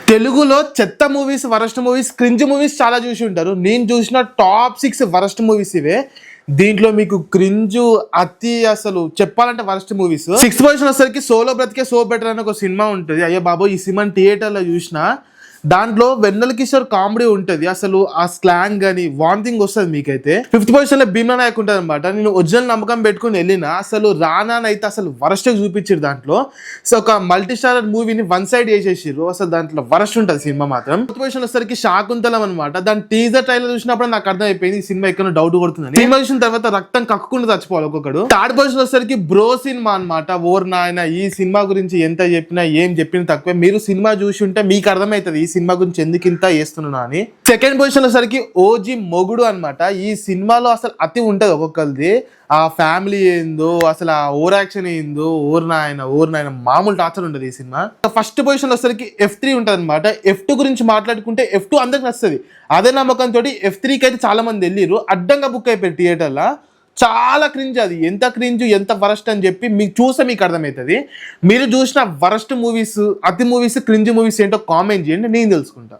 తెలుగులో చెత్త movies, worst movies, cringe movies చాలా చూసి ఉంటారు. నేను చూసిన టాప్ 6 వరస్ట్ మూవీస్ ఇవే. దీంట్లో మీకు క్రింజు అతి అసలు చెప్పాలంటే వరస్ట్ మూవీస్. 6th పొజిషన్ వచ్చేసరికి సోలో బ్రతికే సో బెటర్ అని ఒక సినిమా ఉంటుంది. అయ్యో బాబో, ఈ సినిమా థియేటర్లో చూసిన దాంట్లో వెన్నెల కిషోర్ కామెడీ ఉంటుంది. అసలు ఆ స్లాంగ్ కానీ వామిటింగ్ వస్తుంది మీకైతే. 5th పొజిషన్ లో భీమా నాయక్ ఉంటుంది అనమాట. నేను ఒరిజినల్ నమ్మకం పెట్టుకుని వెళ్ళిన అసలు రానానైతే అసలు వరస్ట్ చూపించారు దాంట్లో. సో ఒక మల్టీ స్టారర్ మూవీని వన్ సైడ్ చేసేసారు. అసలు దాంట్లో వరస్ట్ ఉంటుంది సినిమా మాత్రం. 4th పొజిషన్ వచ్చేసరికి శాకుంతలం అనమాట. దాని టీజర్ ట్రైలర్ చూసినప్పుడు నాకు అర్థమైపోయింది ఈ సినిమా ఎక్కడ డౌట్ కొడుతుందని. సినిమా చూసిన తర్వాత రక్తం కక్కుకుండా చచ్చిపోవాలి ఒక్కొక్కడు. 3rd పొజిషన్ వచ్చేసరికి బ్రో సినిమా అనమాట. ఓర్ నాయన, ఈ సినిమా గురించి ఎంత చెప్పినా ఏం చెప్పినా తక్కువే. మీరు సినిమా చూసి ఉంటే మీకు అర్థమవుతుంది ఈ సినిమా గురించి ఎందుకు ఇంత చేస్తున్నా అని. 2nd పొజిషన్ వచ్చేసరికి ఓజీ మొగుడు అనమాట. ఈ సినిమాలో అసలు అతి ఉంటది ఒక్కొక్కరిది. ఆ ఫ్యామిలీ ఏందో, అసలు ఆ ఓవర్ యాక్షన్ ఏందో, ఓర్ నాయన మామూలు టార్చర్ ఉంటుంది ఈ సినిమా. 1st పొజిషన్ వచ్చేసరికి F3 ఉంటుంది అనమాట. F2 గురించి మాట్లాడుకుంటే F2 అందరికి నచ్చుతుంది. అదే నమ్మకంతో F3కి అయితే చాలా మంది వెళ్ళిరు. అడ్డంగా బుక్ అయిపోయారు థియేటర్లో. చాలా క్రింజ్, అది ఎంత క్రింజ్ ఎంత వరస్ట్ అని చెప్పి మీకు చూస్తే మీకు అర్థమవుతుంది. మీరు చూసిన వరస్ట్ మూవీస్, అతి మూవీస్, క్రింజ్ మూవీస్ ఏంటో కామెంట్ చేయండి, నేను తెలుసుకుంటా.